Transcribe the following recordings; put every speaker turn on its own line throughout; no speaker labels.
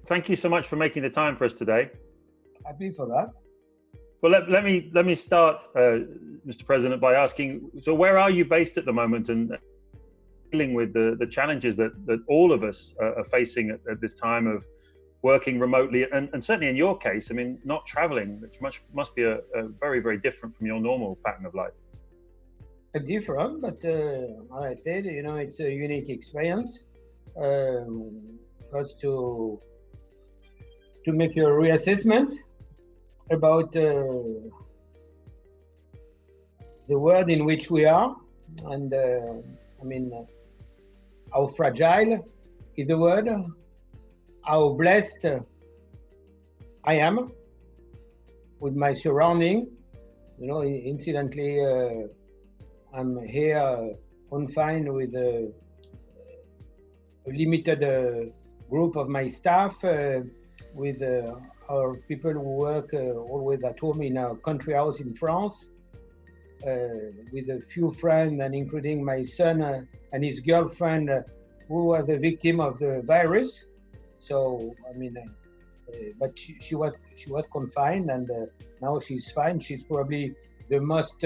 Thank you so much for making the time for us today.
Happy for that.
Well, let me start, Mr. President, by asking, so where are you based at the moment and dealing with the challenges that all of us are facing at this time of working remotely, and certainly in your case, I mean, not traveling, which must be a very, very different from your normal pattern of life.
Different, but as I said, it's a unique experience. First to make a reassessment about the world in which we are, and how fragile is the world, how blessed I am with my surrounding. Incidentally, I'm here confined with a limited group of my staff, with our people who work always at home in our country house in France, with a few friends, and including my son and his girlfriend, who were the victim of the virus. So, but she was confined, and now she's fine. She's probably the most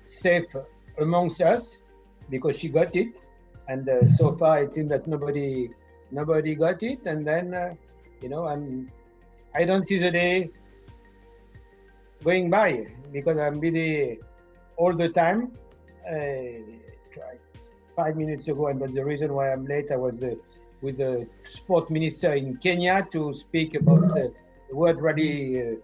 safe amongst us because she got it, and so far it seems that nobody got it. And then I don't see the day going by because I'm busy all the time. 5 minutes ago, and that's the reason why I'm late, I was with the sport minister in Kenya to speak about the World Rally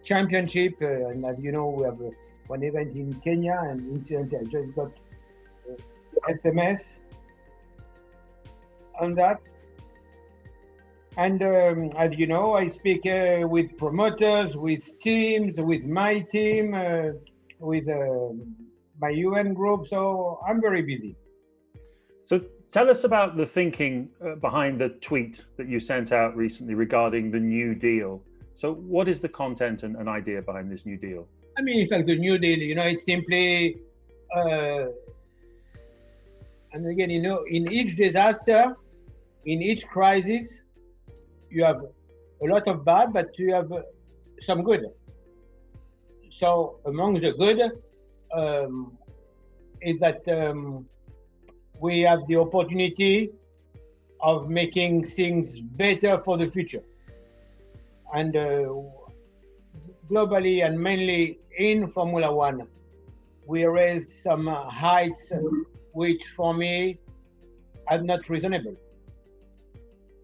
Championship. And as you know, we have one event in Kenya, and incidentally, I just got SMS on that. And as you know, I speak with promoters, with teams, with my team, with my UN group, so I'm very busy.
So tell us about the thinking behind the tweet that you sent out recently regarding the New Deal. So what is the content and idea behind this New Deal?
In fact, the New Deal, it's simply, and again, in each disaster, in each crisis, you have a lot of bad, but you have some good. So among the good is that we have the opportunity of making things better for the future. And globally, and mainly in Formula One, we raise some heights which for me are not reasonable,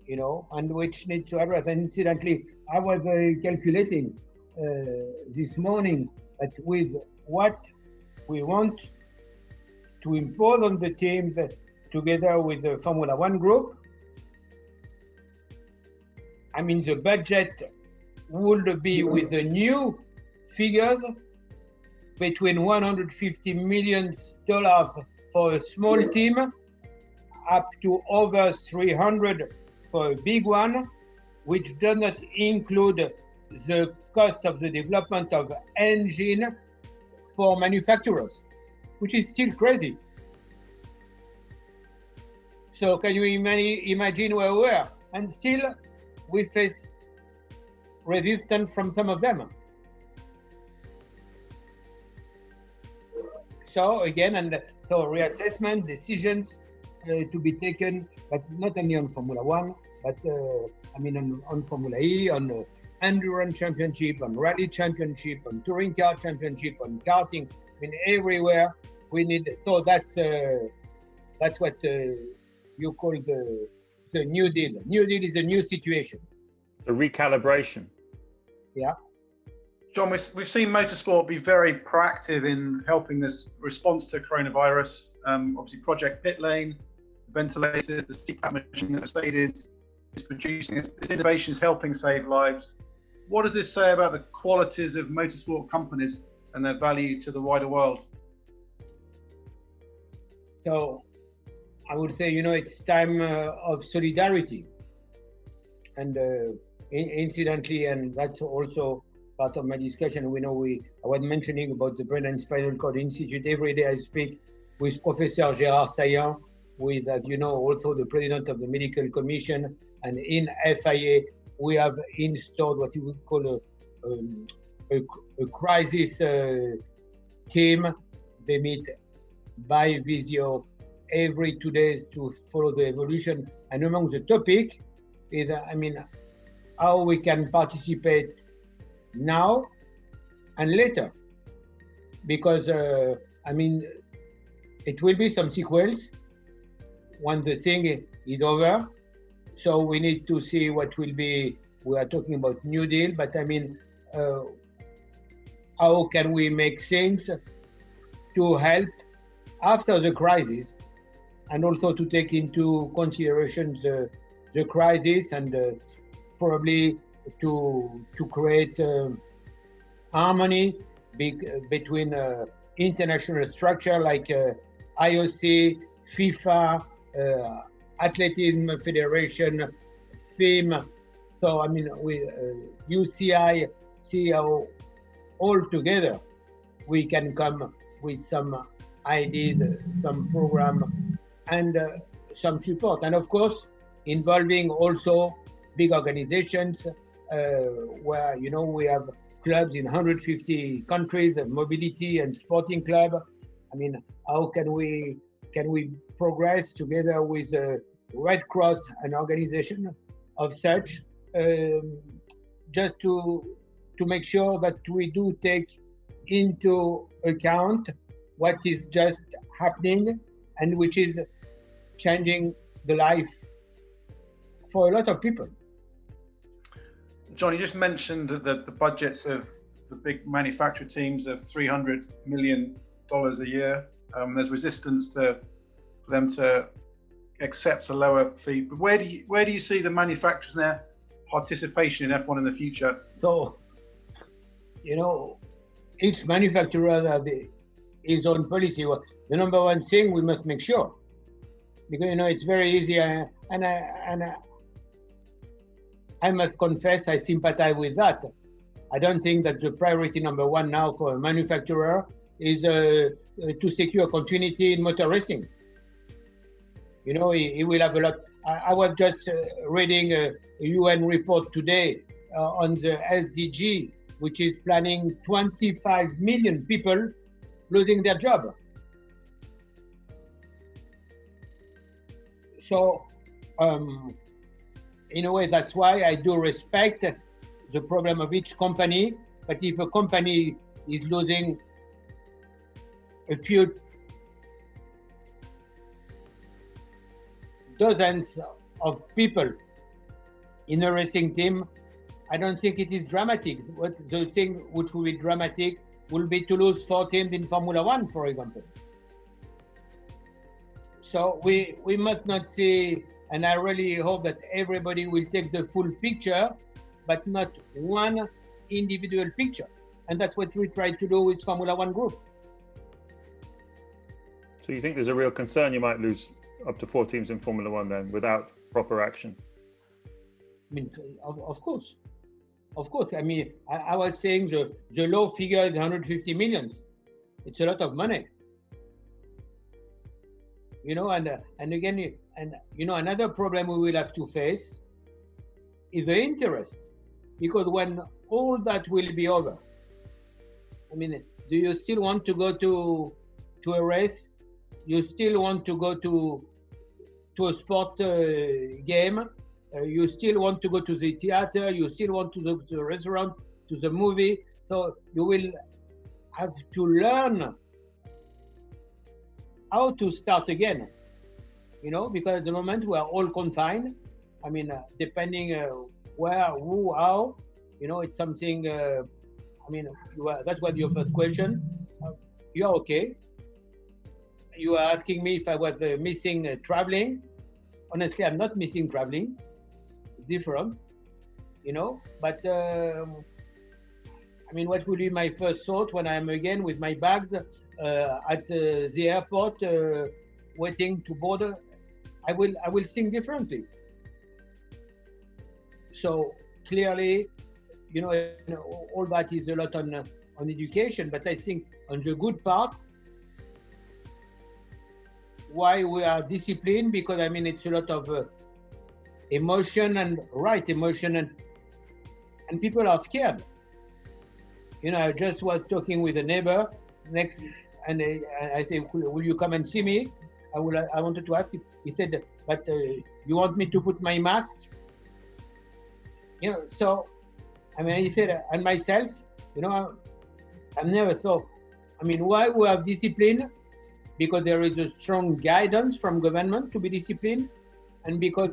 and which need to address. And incidentally, I was calculating this morning that with what we want to impose on the teams together with the Formula One group, the budget would be, with the new figures, between $150 million for a small team, up to over 300 for a big one, which does not include the cost of the development of engine for manufacturers, which is still crazy. So can you imagine where we are? And still we face resistance from some of them. So again, so reassessment, decisions to be taken, but not only on Formula One, but on Formula E, on Endurance Championship, on Rally Championship, on Touring Car Championship, on karting, everywhere we need. So that's what you call the New Deal. New Deal is a new situation.
The recalibration.
Yeah.
John, we've seen Motorsport be very proactive in helping this response to coronavirus. Obviously, Project Pit Lane, ventilators, the CPAP machine that Mercedes is producing. This innovation is helping save lives. What does this say about the qualities of motorsport companies and their value to the wider world?
So I would say, it's time of solidarity. And incidentally, and that's also part of my discussion, I was mentioning about the Brain and Spinal Cord Institute. Every day I speak with Professor Gérard Saillant, with, as you know, also the president of the medical commission, and in FIA we have installed what you would call a crisis team. They meet by video every 2 days to follow the evolution. And among the topic is, how we can participate now and later, because it will be some sequels when the thing is over. So we need to see what will be. We are talking about New Deal, but how can we make things to help after the crisis, and also to take into consideration the crisis, and probably to create harmony between international structure like IOC, FIFA, Athleticism Federation, FIM. So we UCI, see how all together we can come with some ideas, some program, and some support. And of course, involving also big organizations where, we have clubs in 150 countries, mobility and sporting club. How can we progress together with Red Cross, an organization of such, just to make sure that we do take into account what is just happening and which is changing the life for a lot of people.
John, you just mentioned that the budgets of the big manufacturer teams of $300 million a year. There's resistance for them to accept a lower fee. But where do you see the manufacturers and their participation in F1 in the future?
So, each manufacturer has his own policy. The number one thing we must make sure, because it's very easy, and I must confess I sympathize with that. I don't think that the priority number one now for a manufacturer is to secure continuity in motor racing. He will have a lot. I was just reading a UN report today on the SDG, which is planning 25 million people losing their job. So, in a way, that's why I do respect the problem of each company. But if a company is losing a few dozens of people in a racing team, I don't think it is dramatic. The thing which will be dramatic will be to lose 4 teams in Formula One, for example. So we must not see, and I really hope that everybody will take the full picture, but not one individual picture. And that's what we try to do with Formula One Group.
So you think there's a real concern you might lose up to 4 teams in Formula One then, without proper action?
Of course. Of course. I was saying the low figure is 150 millions. It's a lot of money. And again, another problem we will have to face is the interest. Because when all that will be over, do you still want to go to a race? You still want to go to a sport game? You still want to go to the theater? You still want to go to the restaurant, to the movie? So you will have to learn how to start again, because at the moment we are all confined. Depending where, who, how, it's something, that was your first question. You are okay. You are asking me if I was missing traveling. Honestly, I'm not missing traveling. It's different, but what will be my first thought when I'm again with my bags at the airport waiting to board? I will think differently. So clearly, all that is a lot on education, but I think on the good part, why we are disciplined, because I mean it's a lot of emotion and and people are scared. You know, I just was talking with a neighbor and I said, will you come and see me? I wanted to ask him. He said, but you want me to put my mask? You know, so I mean, he said, and myself, you know, I've never thought. I mean, why we have discipline? Because there is a strong guidance from government to be disciplined, and because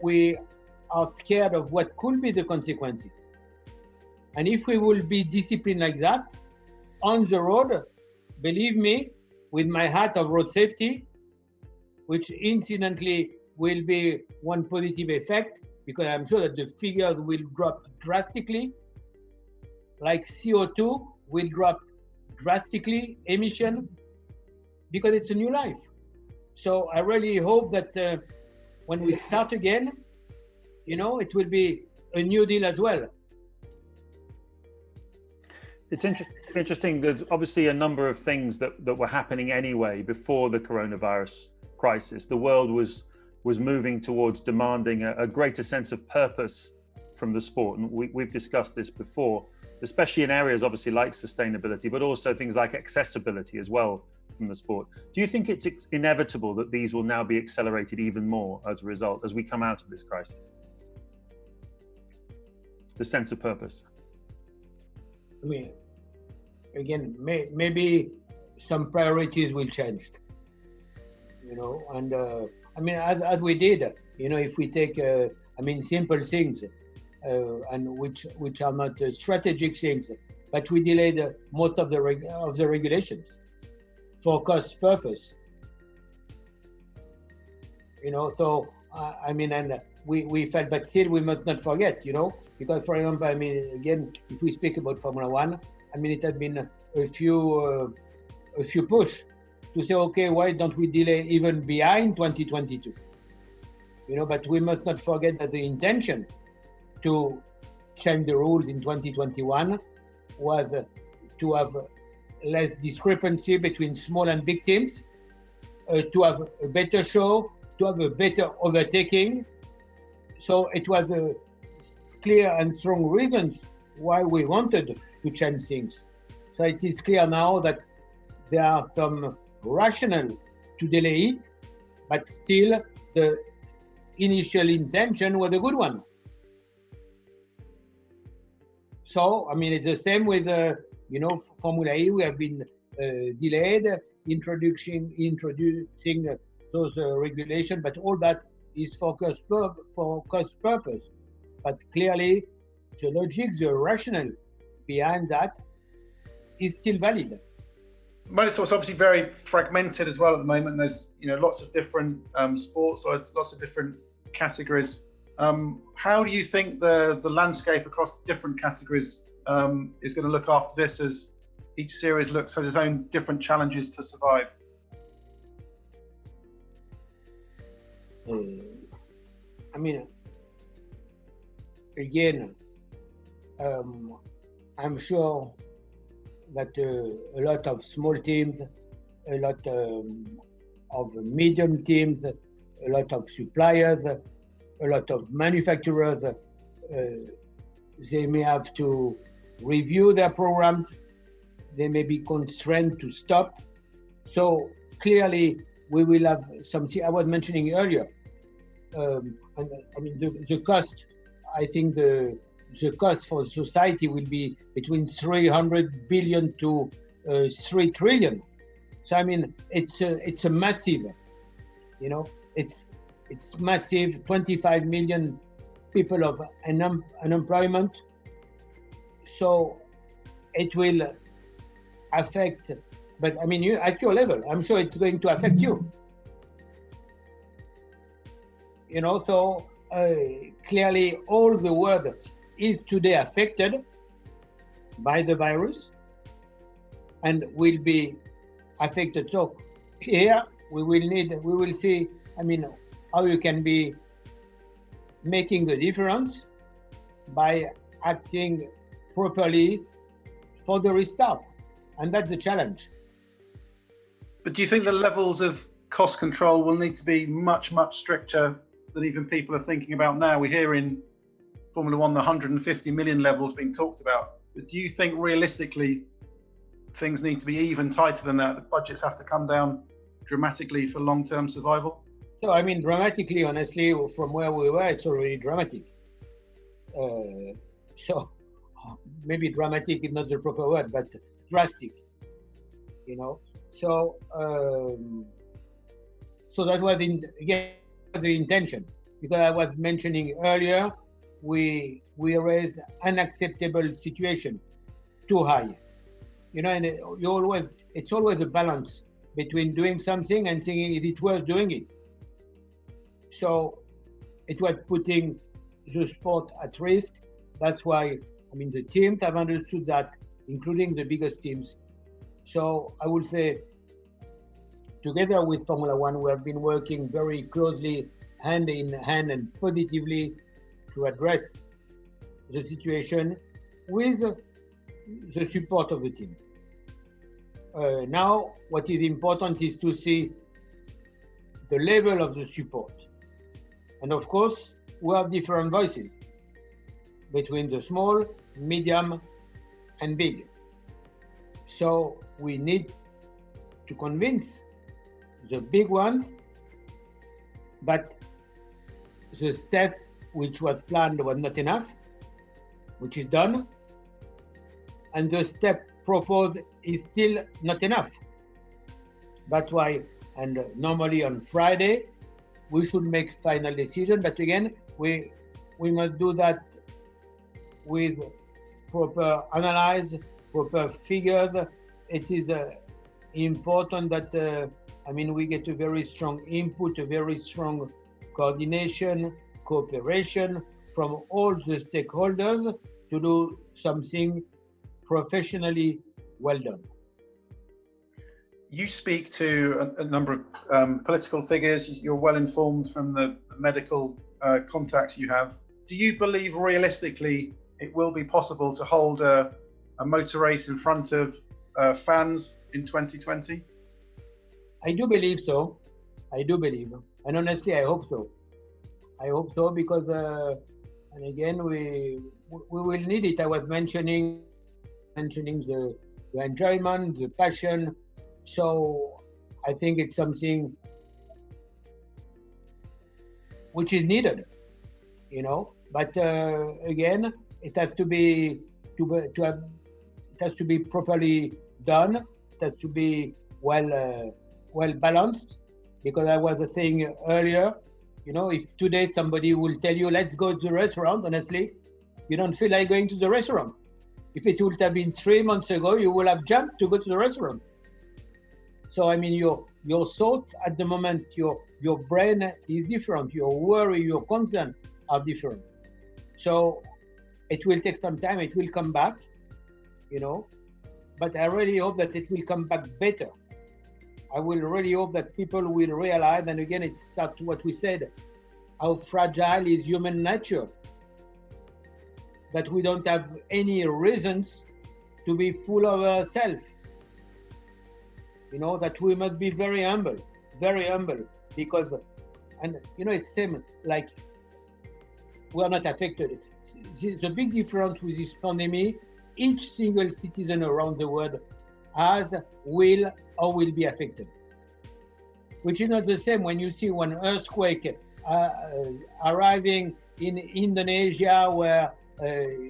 we are scared of what could be the consequences. And if we will be disciplined like that, on the road, believe me, with my hat of road safety, which incidentally will be one positive effect, because I'm sure that the figures will drop drastically, like CO2 will drop drastically, emission, because it's a new life. So I really hope that when we start again, you know, it will be a new deal as well.
It's interesting. There's obviously a number of things that were happening anyway before the coronavirus crisis. The world was moving towards demanding a greater sense of purpose from the sport. And we've discussed this before, especially in areas obviously like sustainability, but also things like accessibility as well from the sport. Do you think it's inevitable that these will now be accelerated even more as a result, as we come out of this crisis? The sense of purpose.
I mean, again, maybe some priorities will change, you know, and I mean, as we did, you know, if we take, I mean, simple things, and which are not strategic things, but we delayed most of the regulations for cost purpose, you know. So I mean, and we felt, but still we must not forget, you know, because for example, I mean, again, if we speak about Formula One, I mean, it has been a few push to say, okay, why don't we delay even behind 2022? You know, but we must not forget that the intention to change the rules in 2021 was to have less discrepancy between small and big teams, to have a better show, to have a better overtaking. So it was a clear and strong reasons why we wanted to change things. So it is clear now that there are some rationale to delay it, but still the initial intention was a good one. So, I mean, it's the same with, you know, Formula E. We have been delayed introducing those regulations, but all that is for cost purpose. But clearly, the logic, the rationale behind that is still valid.
Motorsport's obviously very fragmented as well at the moment. There's, you know, lots of different sports, or lots of different categories. How do you think the landscape across different categories is going to look after this, as each series has its own different challenges to survive?
I mean, again, I'm sure that a lot of small teams, a lot of medium teams, a lot of suppliers, a lot of manufacturers, they may have to review their programs. They may be constrained to stop. So clearly, we will have something I was mentioning earlier. And I mean, the cost, I think the cost for society will be between 300 billion to 3 trillion. So I mean, it's a massive, you know, it's massive. 25 million people of unemployment. So it will affect, but I mean, at your level, I'm sure it's going to affect you. You know, so clearly all the world is today affected by the virus and will be affected. So here we will see, I mean, how you can be making the difference by acting properly for the restart. And that's the challenge.
But do you think the levels of cost control will need to be much, much stricter than even people are thinking about now. We hear in Formula One the 150 million levels being talked about. But do you think realistically things need to be even tighter than that? The budgets have to come down dramatically for long-term survival?
So, I mean, dramatically, honestly, from where we were, it's already dramatic. So maybe dramatic is not the proper word, but drastic, you know. So so that was again the intention, because I was mentioning earlier, we raise unacceptable situation too high, you know, and it's always a balance between doing something and thinking, is it worth doing it? So it was putting the sport at risk. That's why, I mean, the teams have understood that, including the biggest teams. So I would say, together with Formula One, we have been working very closely, hand in hand and positively, to address the situation with the support of the teams. Now, what is important is to see the level of the support. And of course, we have different voices between the small, medium, and big. So we need to convince the big ones that the step which was planned was not enough, which is done, and the step proposed is still not enough. That's why, and normally on Friday, we should make final decision, but again, we must do that with proper analysis, proper figures. It is important that, I mean, we get a very strong input, a very strong coordination, cooperation from all the stakeholders to do something professionally well done.
You speak to a number of political figures. You're well informed from the medical contacts you have. Do you believe realistically it will be possible to hold a motor race in front of fans in 2020?
I do believe so. I do believe. And honestly, I hope so. I hope so because, and again, we will need it. I was mentioning the enjoyment, the passion. So I think it's something which is needed, you know. But again, it has to be it has to be properly done. It has to be well balanced. Because I was saying earlier, you know, if today somebody will tell you, let's go to the restaurant, honestly, you don't feel like going to the restaurant. If it would have been 3 months ago, you will have jumped to go to the restaurant. So, I mean, your thoughts at the moment, your brain is different, your worry, your concern are different. So it will take some time, it will come back, you know, but I really hope that it will come back better. I will really hope that people will realize, and again, it starts to what we said, how fragile is human nature, that we don't have any reasons to be full of ourselves. You know, that we must be very humble, because, and you know, it's same, like, we are not affected. The big difference with this pandemic, each single citizen around the world will be affected. Which is not the same when you see one earthquake arriving in Indonesia, where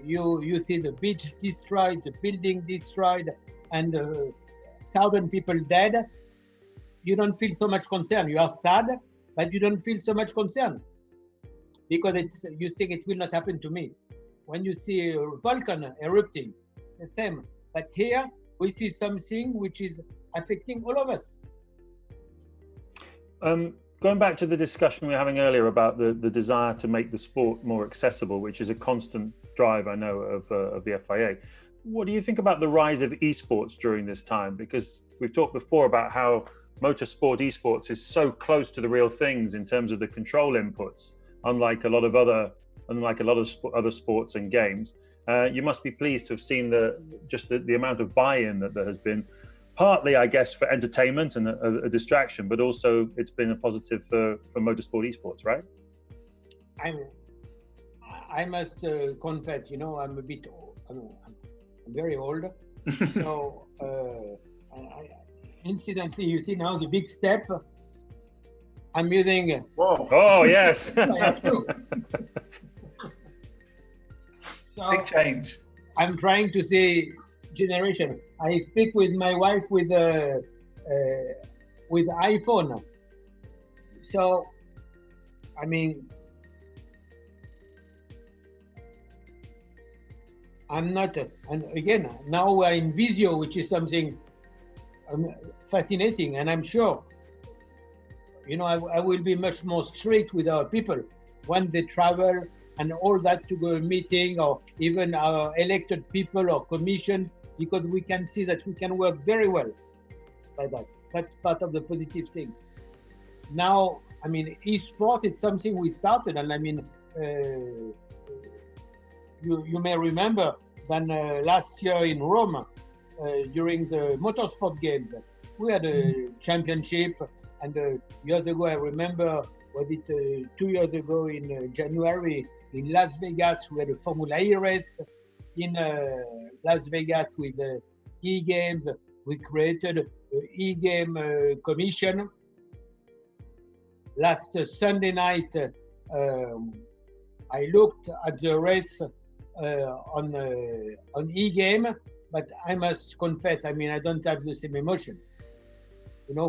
you see the beach destroyed, the building destroyed, and 1,000 people dead. You don't feel so much concern. You are sad, but you don't feel so much concern because you think it will not happen to me. When you see a volcano erupting, the same. But here we see something which is affecting all of us.
Going back to the discussion we were having earlier about the desire to make the sport more accessible, which is a constant drive, I know, of the FIA. What do you think about the rise of eSports during this time? Because we've talked before about how motorsport eSports is so close to the real things in terms of the control inputs, unlike a lot of other sports and games. You must be pleased to have seen the amount of buy-in that there has been partly, I guess, for entertainment and a distraction, but also it's been a positive for motorsport esports, right?
I must confess, I'm a bit, I'm very old. So, incidentally, you see now the big step. I'm using.
Whoa!
Oh yes.
I have to. So
big change.
I'm trying to say generation. I speak with my wife with iPhone. So, I mean, I'm not. And again, now we're in Visio, which is something fascinating, and I'm sure. I will be much more strict with our people when they travel and all that to go to a meeting, or even our elected people or commissions, because we can see that we can work very well by that. That's part of the positive things. Now, I mean, eSport, it's something we started, and I mean, you may remember that last year in Rome, during the Motorsport games, we had a championship, and years ago, I remember, was it 2 years ago in January, in Las Vegas, we had a Formula E race. In Las Vegas with e-games, we created an e-game commission. Last Sunday night, I looked at the race on e-game, but I must confess, I mean, I don't have the same emotion.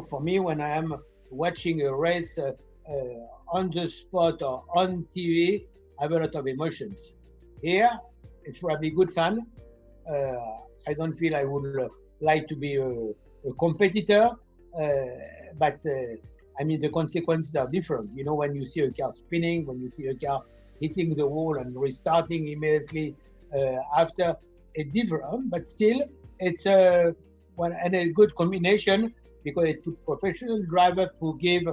For me, when I am watching a race on the spot or on TV, I have a lot of emotions. Here, it's probably good fun. I don't feel I would like to be a competitor, but I mean, the consequences are different. When you see a car spinning, when you see a car hitting the wall and restarting immediately after, it's different, but still, it's a good combination, because it took professional drivers who gave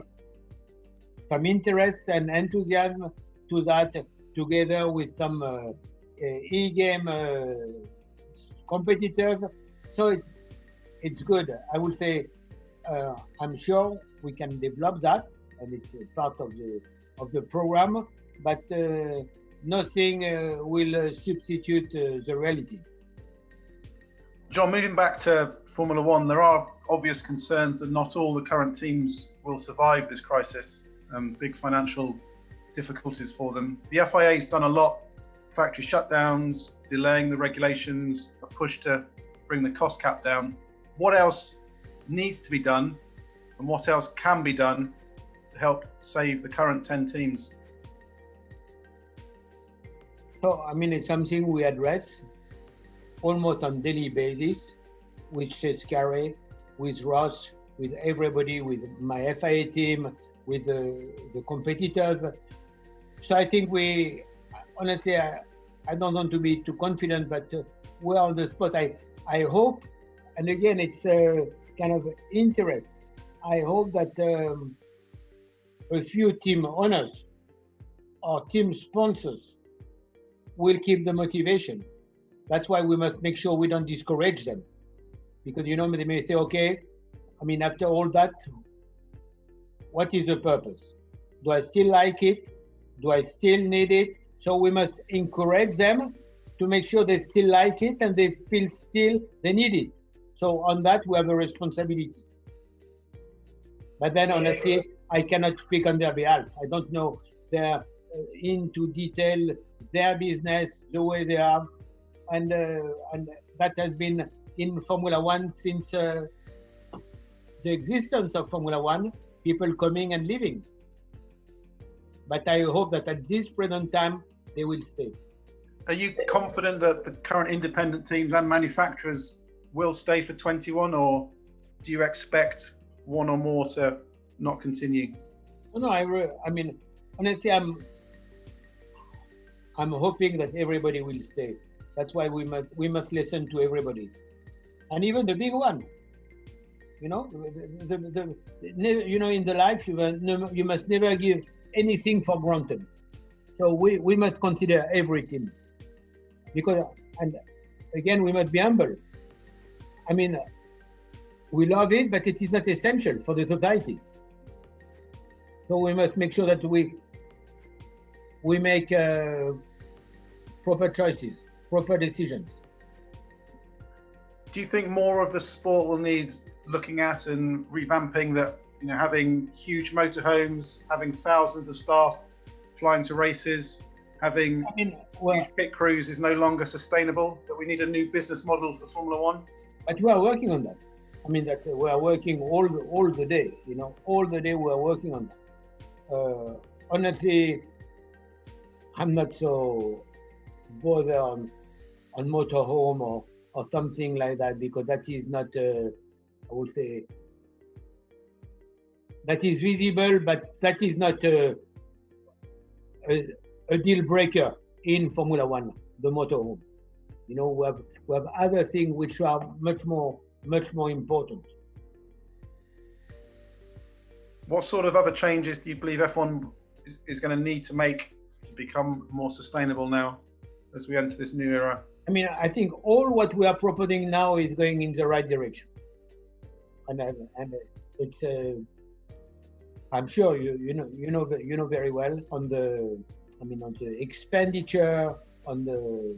some interest and enthusiasm to that, together with some e-game competitors. So it's good. I would say I'm sure we can develop that, and it's a part of the program. But nothing will substitute the reality.
John, moving back to Formula One, there are obvious concerns that not all the current teams will survive this crisis. Big financial difficulties for them. The FIA has done a lot: factory shutdowns, delaying the regulations, a push to bring the cost cap down. What else needs to be done, and what else can be done to help save the current 10 teams?
So, I mean, it's something we address almost on daily basis with Chescarre, with Ross, with everybody, with my FIA team, with the competitors. So I think honestly, I don't want to be too confident, but we're on the spot. I hope, and again, it's a kind of interest. I hope that a few team owners or team sponsors will keep the motivation. That's why we must make sure we don't discourage them. Because, they may say, okay, I mean, after all that, what is the purpose? Do I still like it? Do I still need it? So we must encourage them to make sure they still like it and they feel still they need it. So on that, we have a responsibility. But then honestly, I cannot speak on their behalf. I don't know their into detail, their business, the way they are. And that has been in Formula One since the existence of Formula One, people coming and leaving. But I hope that at this present time, they will stay.
Are you confident that the current independent teams and manufacturers will stay for 21, or do you expect one or more to not continue?
No, I mean, honestly, I'm hoping that everybody will stay. That's why we must listen to everybody, and even the big one. In the life you must never give anything for granted. So we must consider every team, and again we must be humble. I mean, We love it, but it is not essential for the society. So we must make sure that we make proper choices, proper decisions.
Do you think more of the sport will need looking at and revamping, that, you know, having huge motorhomes, having thousands of staff flying to races, having huge pit crews is no longer sustainable, that we need a new business model for Formula One?
But we are working on that. I mean, that we are working all the day, you know, all the day we are working on that. Honestly, I'm not so bothered on motorhome or something like that, because that is not, I would say, that is visible, but that is not a deal breaker in Formula One, the motorhome. You know, we have other things which are much more important.
What sort of other changes do you believe F1 is going to need to make to become more sustainable now as we enter this new era?
I mean, I think all what we are proposing now is going in the right direction, and it's. I'm sure you know very well on the expenditure, on the.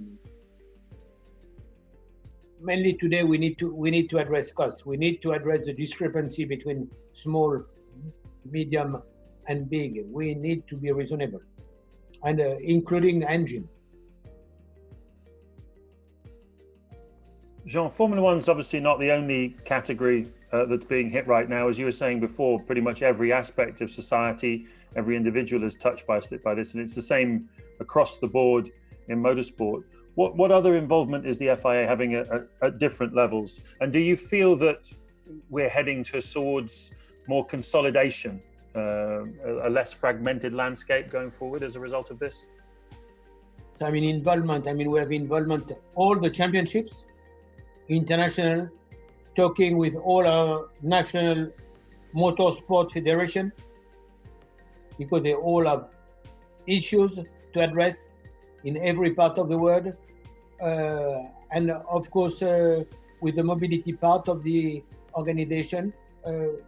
Mainly today, we need to address costs. We need to address the discrepancy between small, medium, and big. We need to be reasonable, and including the engine.
Jean, Formula One's obviously not the only category that's being hit right now. As you were saying before, pretty much every aspect of society, every individual is touched by this, and it's the same across the board in motorsport. What other involvement is the FIA having at different levels? And do you feel that we're heading towards more consolidation, a less fragmented landscape going forward as a result of this?
I mean, involvement. I mean, we have involvement all the championships, international, talking with all our national motorsport federation, because they all have issues to address in every part of the world. And of course, with the mobility part of the organization,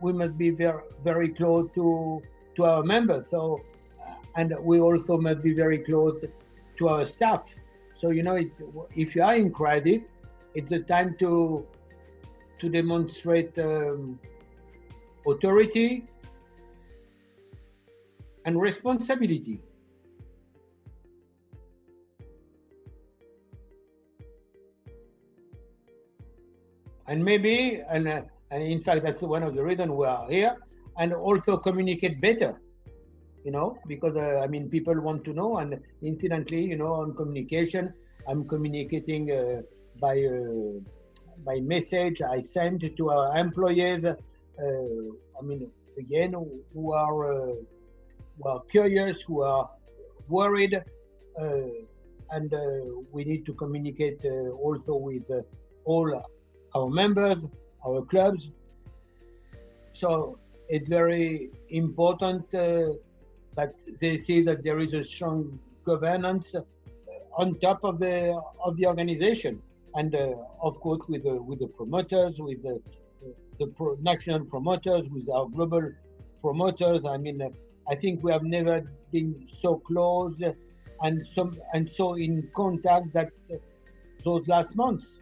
we must be very, very close to our members. So, and we also must be very close to our staff. So, you know, if you are in crisis, it's the time to demonstrate authority and responsibility. And maybe, and in fact, that's one of the reasons we are here, and also communicate better, you know, because I mean, people want to know, and incidentally, you know, on communication, I'm communicating by message I send to our employees. I mean, again, who are curious, who are worried, and we need to communicate also with all our members, our clubs. So it's very important that they see that there is a strong governance on top of the organization, and of course with the promoters, with the national promoters, with our global promoters. I mean, I think we have never been so close and so in contact that those last months.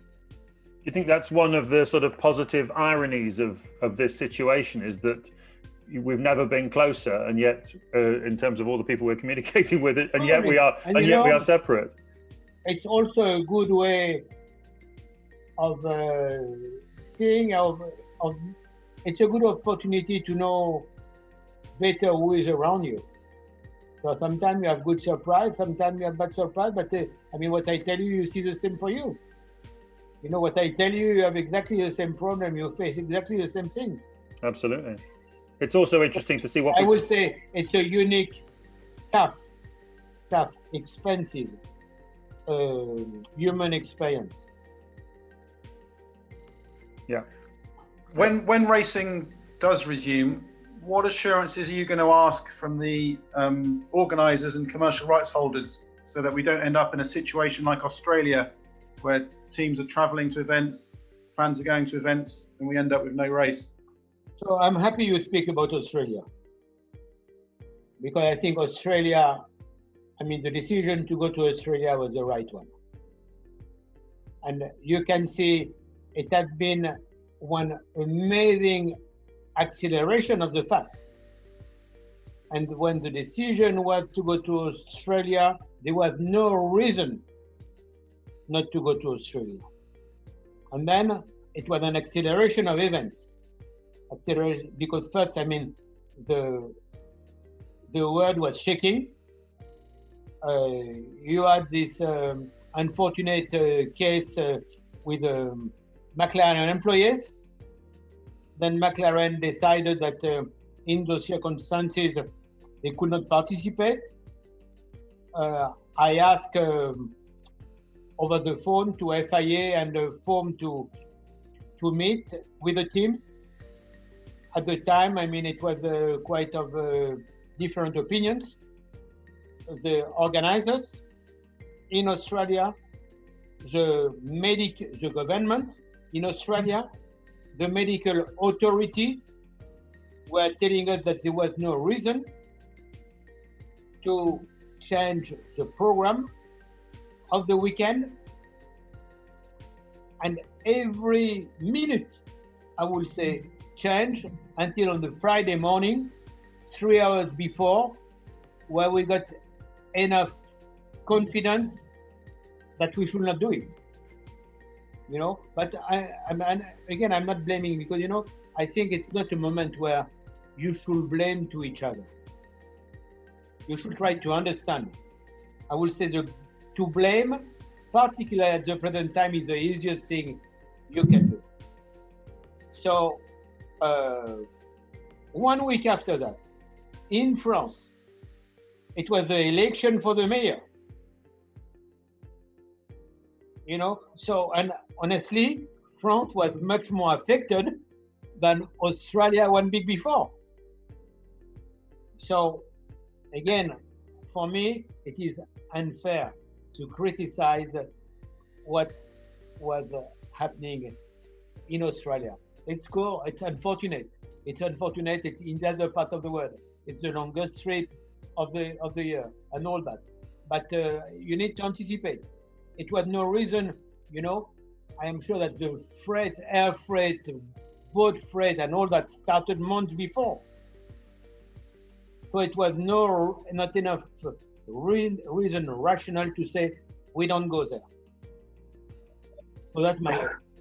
Do you think that's one of the sort of positive ironies of this situation, is that we've never been closer, and yet in terms of all the people we're communicating with it, and yet we are, and yet we are separate? It's
also a good way of seeing it's a good opportunity to know better who is around you. So sometimes you have good surprise, sometimes you have bad surprise, but I mean, what I tell you, you see the same for you. You know, what I tell you, you have exactly the same problem, you face exactly the same things.
Absolutely. It's also interesting to see what
I would say it's a unique, tough, expensive human experience.
Yeah.
When racing does resume, what assurances are you going to ask from the organisers and commercial rights holders, so that we don't end up in a situation like Australia, where teams are travelling to events fans are going to events and we end up with no race.
So I'm happy you speak about Australia, because I think Australia, I mean, the decision to go to Australia was the right one. And you can see it had been one amazing acceleration of the facts. And when the decision was to go to Australia, there was no reason not to go to Australia. And then it was an acceleration of events. Acceleration, because first, I mean, the world was shaking. You had this unfortunate case with McLaren employees. Then McLaren decided that in those circumstances, they could not participate. I asked over the phone to FIA and the FOM to meet with the teams. At the time, I mean, it was quite of different opinions. The organizers in Australia, the government in Australia, the medical authority were telling us that there was no reason to change the program of the weekend. And every minute, I will say, change until on the Friday morning, 3 hours before, where we got enough confidence that we should not do it. You know, but I'm not blaming, because, you know, I think it's not a moment where you should blame to each other. You should try to understand. I will say to blame, particularly at the present time, is the easiest thing you can do. So 1 week after that, in France, it was the election for the mayor. You know, so, and honestly, France was much more affected than Australia 1 week before. So, again, for me, it is unfair to criticize what was happening in Australia. It's cool, it's unfortunate. It's unfortunate, it's in the other part of the world. It's the longest trip of the year and all that. But you need to anticipate. It was no reason, you know. I am sure that the freight, air freight, boat freight and all that started months before. So it was not enough reason rational to say we don't go there. So that's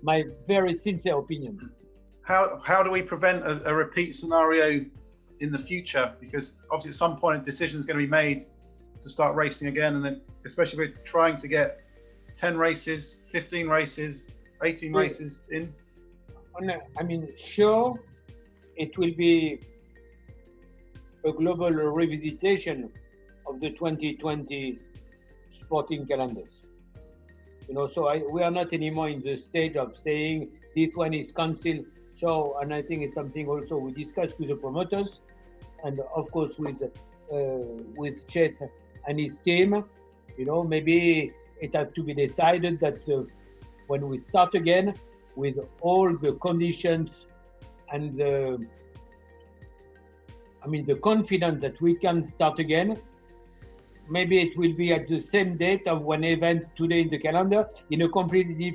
my very sincere opinion.
How do we prevent a repeat scenario in the future? Because obviously at some point a decision is going to be made to start racing again, and then especially if we're trying to get 10 races, 15 races, 18 races in.
I mean, sure, it will be a global revisitation of the 2020 sporting calendars. You know, so we are not anymore in the stage of saying this one is cancelled. So, and I think it's something also we discussed with the promoters, and of course with Chet and his team. You know, maybe it has to be decided that when we start again with all the conditions and the confidence that we can start again, maybe it will be at the same date of one event today in the calendar in a completely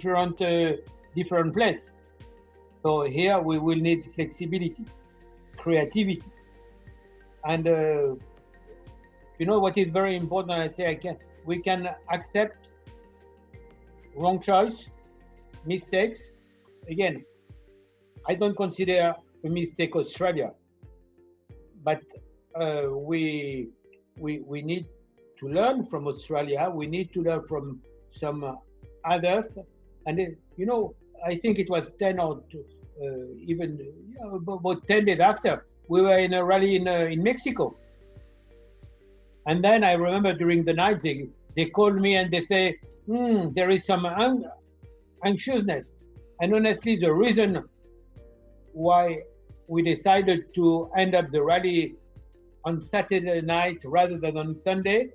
different place. So here we will need flexibility, creativity, and you know what is very important. I say we can accept wrong choice, mistakes. Again, I don't consider a mistake Australia, but we need to learn from Australia. We need to learn from some others, and you know, I think it was 10 or even about 10 days after, we were in a rally in Mexico. And then I remember during the night, they called me and they say, there is some anxiousness. And honestly, the reason why we decided to end up the rally on Saturday night rather than on Sunday,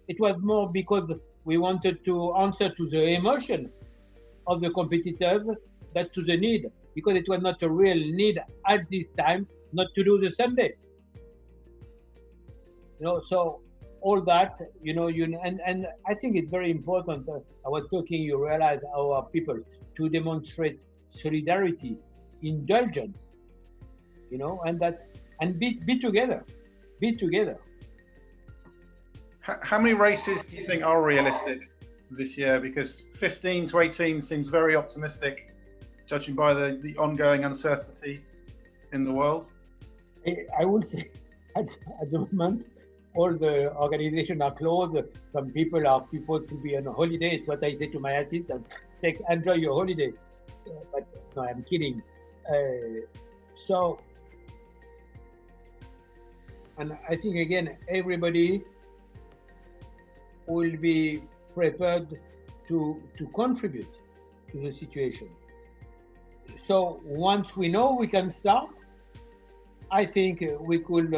it was more because we wanted to answer to the emotion of the competitors but to the need, because it was not a real need at this time not to do the Sunday. So all that, and I think it's very important. I was talking, you realize our people to demonstrate solidarity, indulgence, and be together.
How many races do you think are realistic this year? Because 15 to 18 seems very optimistic, judging by the ongoing uncertainty in the world.
I would say at the moment, all the organizations are closed. Some people are supposed to be on a holiday. It's what I say to my assistant: enjoy your holiday. But no, I'm kidding. And I think again, everybody will be prepared to contribute to the situation. So once we know we can start, I think we could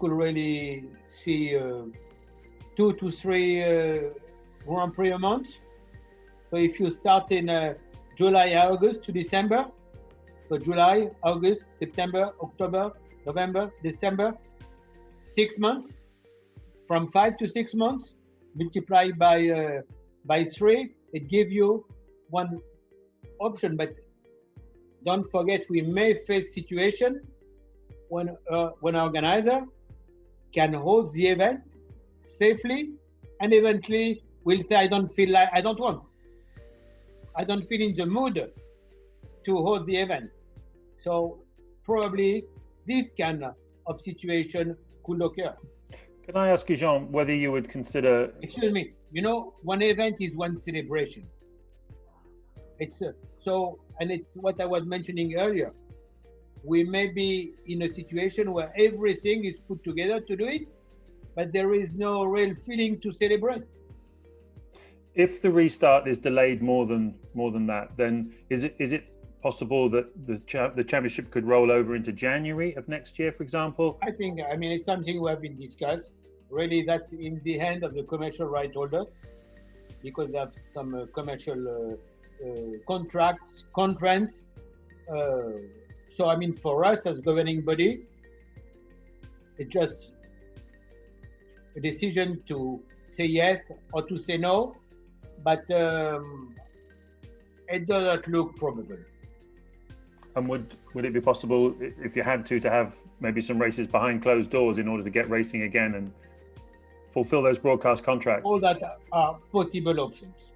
really see 2 to 3 Grand Prix a month. So if you start in July, August to December, so July, August, September, October, November, December, 6 months, from 5 to 6 months, multiplied by 3, it gives you one option. But don't forget, we may face situation when an organizer can host the event safely, and eventually will say, I don't feel in the mood to host the event. So probably this kind of situation could occur.
Can I ask you, Jean, whether you would consider...
Excuse me, one event is one celebration. It's what I was mentioning earlier. We may be in a situation where everything is put together to do it, but there is no real feeling to celebrate.
If the restart is delayed more than that, then is it possible that the championship could roll over into January of next year, for example?
I think, it's something we have been discussed. Really, that's in the hand of the commercial right holders, because they have some commercial contracts. So, for us as governing body, it's just a decision to say yes or to say no, but it doesn't look probable.
And would it be possible, if you had to have maybe some races behind closed doors in order to get racing again and fulfill those broadcast contracts?
All that are possible options.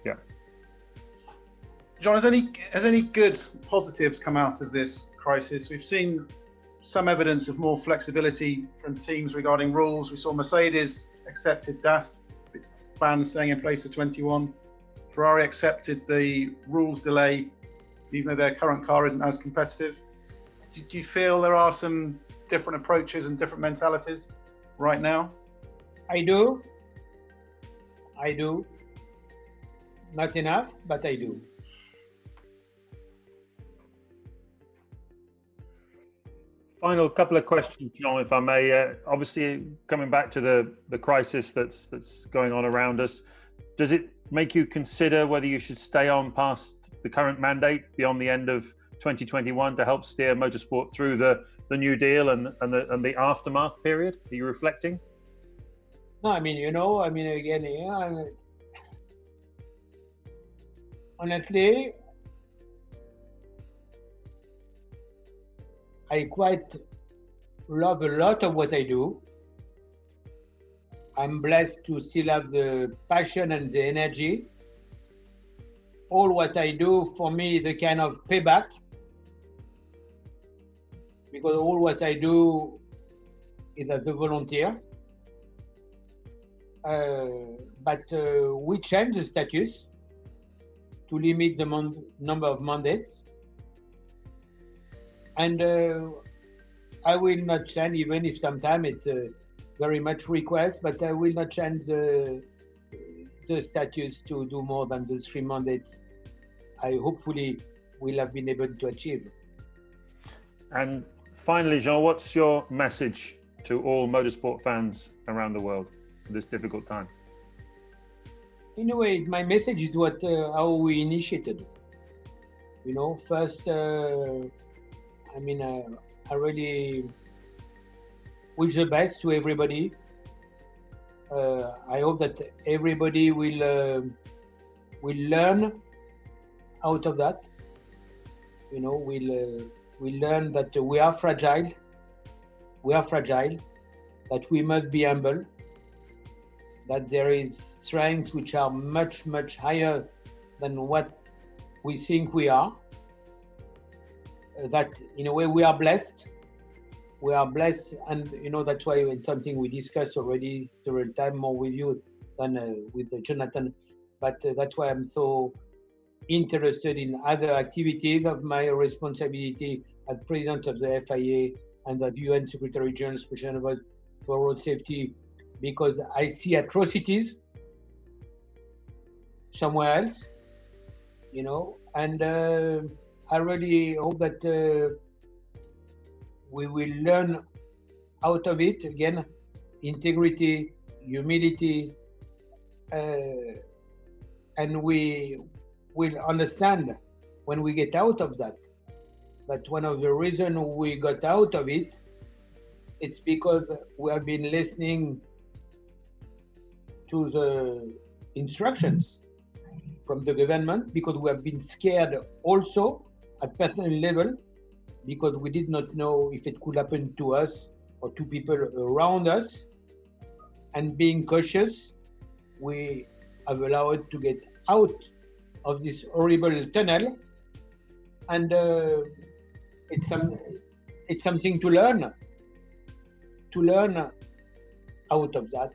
Yeah.
John, has any good positives come out of this crisis? We've seen some evidence of more flexibility from teams regarding rules. We saw Mercedes accepted DAS ban staying in place for 21. Ferrari accepted the rules delay, even though their current car isn't as competitive. Do you feel there are some different approaches and different mentalities right now?
I do. Not enough, but I do.
Final couple of questions, John, if I may. Obviously, coming back to the crisis that's going on around us, does it make you consider whether you should stay on past the current mandate beyond the end of 2021 to help steer motorsport through the new deal and the aftermath period? Are you reflecting?
No, honestly, I quite love a lot of what I do. I'm blessed to still have the passion and the energy. All what I do, for me, is a kind of payback, because all what I do is as a volunteer. But we changed the status to limit the number of mandates. And I will not change, even if sometimes it's very much request, but I will not change the status to do more than the 3 mandates I hopefully will have been able to achieve.
And finally, Jean, what's your message to all motorsport fans around the world at this difficult time?
In a way, my message is what how we initiated. You know, first, I mean, I really wish the best to everybody. I hope that everybody will learn out of that. You know, we'll learn that we are fragile. We are fragile. That we must be humble. That there is strengths which are much, much higher than what we think we are. That in a way we are blessed. We are blessed, and you know that's why it's something we discussed already several times, more with you than with Jonathan. But that's why I'm so interested in other activities of my responsibility as president of the FIA and as UN Secretary General Special Envoy for Road Safety, because I see atrocities somewhere else, you know, and I really hope that we will learn out of it. Again, integrity, humility, and we will understand when we get out of that one of the reasons we got out of it, it's because we have been listening to the instructions from the government, because we have been scared also at personal level, because we did not know if it could happen to us or to people around us. And being cautious, we have allowed to get out of this horrible tunnel. And it's something to learn out of that.